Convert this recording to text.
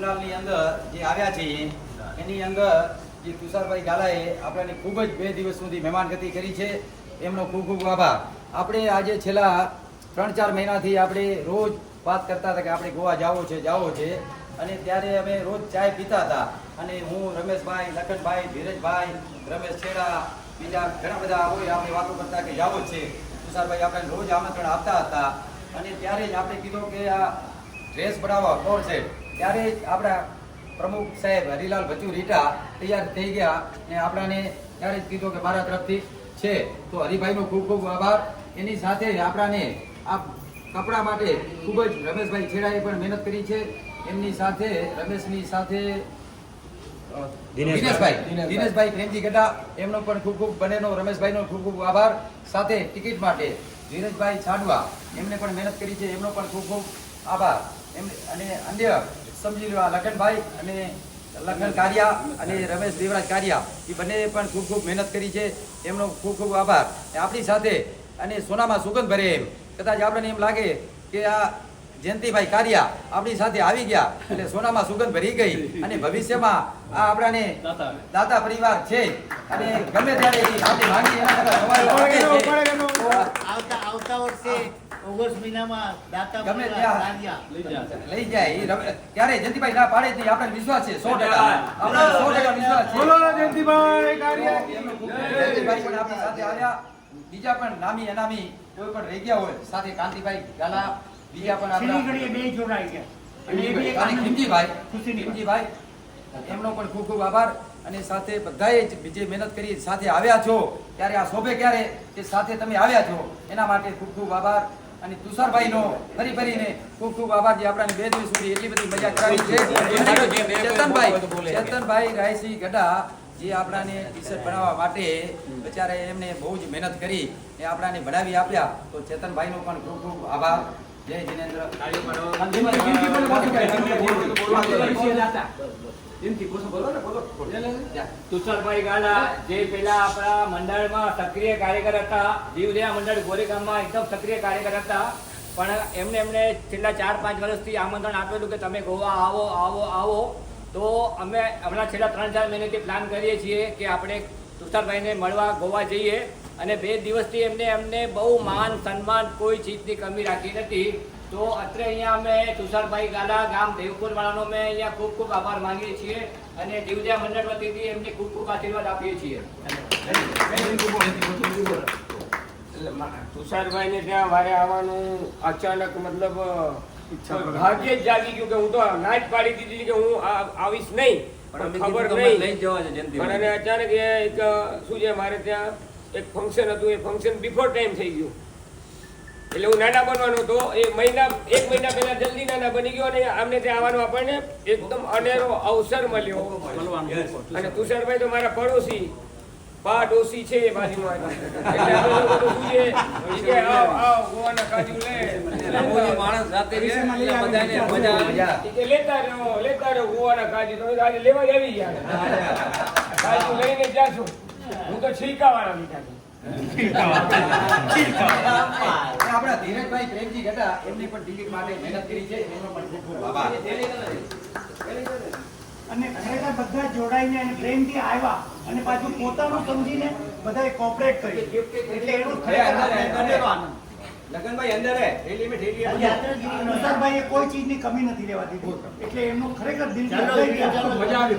જુમલાલની અંદર જે આવ્યા છે એની અંદર જે તુષારભાઈ ગાલાએ આપણને ખૂબ જ 2 દિવસ સુધી મહેમાનગતિ કરી છે. એમનો ખૂબ ખૂબ આભાર. આપણે આજે છેલ્લા 3-4 મહિનાથી આપણે રોજ વાત કરતા હતા કે આપણે ગોવા જાવો છે અને ત્યારે અમે રોજ ચાય પીતા હતા અને હું, રમેશભાઈ, લખનભાઈ, ધીરજભાઈ, રમેશ છેડા, બીજા ઘણા બધા હોય, આપણે વાતો કરતા કે જાવો છે. તુષારભાઈ આપણે રોજ આમંત્રણ આપતા હતા અને ત્યારે જ આપણે કીધું કે આ ડ્રેસ બનાવવા કોર છે. ત્યારે જ આપણા પ્રમુખ સાહેબ હરિલાલ ભચુ રીટા તૈયાર થઈ ગયા ને આપણાને ત્યારે જ કીધું કે મારા તરફથી છે. તો હરિભાઈનો ખૂબ ખૂબ આભાર. એની સાથે આપણાને આ કપડા માટે ખૂબ જ રમેશભાઈ છેડાએ પણ મહેનત કરી છે. એમની સાથે રમેશની સાથે દિનેશભાઈ પ્રેમજી ગઢા એમનો પણ ખૂબ ખૂબ બંનેનો રમેશભાઈનો ખૂબ ખૂબ આભાર. સાથે ટિકિટ માટે ધીરજભાઈ છાડવા એમને પણ મહેનત કરી છે, એમનો પણ ખૂબ ખૂબ આભાર. અને અન્ય સમજી લો લખનભાઈ અને લખન કારિયા અને રમેશ દેવરાજ કારિયા એ બંને પણ ખૂબ ખૂબ મહેનત કરી છે, એમનો ખૂબ ખૂબ આભાર. આપણી સાથે અને સોનામાં સુગંધ ભરે એમ કદાચ આપણને એમ લાગે કે આ જયંતિભાઈ કારિયા આપણી સાથે આવી ગયા એટલે સોનામાં સુગંધ ભરી ગઈ અને ભવિષ્યમાં આ આપણાને દાતા પરિવાર છે અને ગમે ત્યારે આપણી માંગી આવતા વર્ષે ઓગસ્ટ મહિનામાં દાતા ગમે ત્યાં લઈ જાય ત્યારે જયંતિભાઈ ના પાડે નહીં, આપણને વિશ્વાસ છે 100%. આપણે 100% વિશ્વાસ છે. બોલો જયંતિભાઈ કારિયા. જયંતિભાઈ પણ આપણી સાથે આવ્યા. બીજા પણ નામી અનામી કોઈ પણ રહી ગયા હોય સાથે કાંતિભાઈ ગાલા, બીજા પણ આપણા બે જોડાઈ ગયા અને ખીમજીભાઈ એમનો પણ ખૂબ ખૂબ આભાર. અને સાથે બધાએ જ જે મહેનત કરી સાથે આવ્યા છો ત્યારે આ શોભે ક્યારે કે સાથે તમે આવ્યા છો એના માટે ખૂબ ખૂબ આભાર. અને તુષારભાઈનો ફરીને ખૂબ ખૂબ આભાર જે આપણને 2 દિવસ સુધી એટલી બધી મજા કરાવી છે. ચેતનભાઈ રાયસી ગઢા જે આપણાને ટી-શર્ટ બનાવવા માટે બિચારે એમને બહુ જ મહેનત કરી એ આપણાને બનાવી આપ્યા. તો ચેતનભાઈનો પણ ખૂબ ખૂબ આભાર. જય જિનેન્દ્ર. તુષારભાઈ ગાલા જે પેલા આપણા મંડળમાં સક્રિય કાર્યકર હતા, જીવદયા મંડળ ગોરેગામમાં એકદમ સક્રિય કાર્યકર હતા, પણ એમને છેલ્લા 4-5 વર્ષથી આમંત્રણ આપેલું કે તમે ગોવા આવો. તો અમે હમણાં છેલ્લા 3-4 મહિનાથી પ્લાન કરીએ છીએ કે આપણે તુષારભાઈને મળવા ગોવા જઈએ અને 2 દિવસથી એમને બહુ માન સન્માન કોઈ ચીજની કમી રાખી નથી. તો અત્રે અહીંયા અમે તુષારભાઈ ગાલા ગામ દેવપુર વાળાનો અમે અહીંયા ખૂબ ખૂબ આભાર માંગીએ છીએ અને જીવદયા મંડળ વતીથી એમને ખૂબ ખૂબ આશીર્વાદ આપીએ છીએ. તુષારભાઈને ત્યાં મારે આવવાનું અચાનક મતલબ ભાગ્ય જ જાગી ગયું કે હું તો ના જ પાડી દીધી કે હું આવીશ નહીં, પણ ખબર નહીં પણ અને અચાનક એક શું છે મારે ત્યાં એક ફંક્શન હતું, એ ફંક્શન બિફોર ટાઈમ થઈ ગયું એટલે હું નાના બનવાનો હતો. એક મહિના પહેલા જલ્દી નાના બની ગયો અને અમને ત્યાં આવવાનો આપણને એકદમ અનેરો અવસર મળ્યો. અને તુષારભાઈ તો મારા પડોશી પાડોશી છે બાજુમાં એટલે આપણે બધું શું છે આવ ગોવાના કાજુ લે માણસ રાતે લેતા રહ્યો ગોવાના કાજુ તો આજે લેવા જ આવી ગયા. કાજુ લઈને જાશું હું તો છીલકાવાળા લીધા. આપણા ધીરજભાઈ પ્રેમજી ગઢા એમની પણ ટિકિટ માટે મહેનત કરી છે, એમનો પણ ખૂબ ખૂબ આભાર. અને ખરેખર બધા જોડાઈને અને પ્રેમથી આવ્યા અને પાછું પોતાનું સમજીને બધાએ કોઓપરેટ કરી એટલે એનું ખરેખર આનંદ. લગનભાઈ અંદર તુષારભાઈએ કોઈ ચીજની કમી નથી રહેવા દીધી એટલે એમનું ખરેખર દિલ મજા આવી.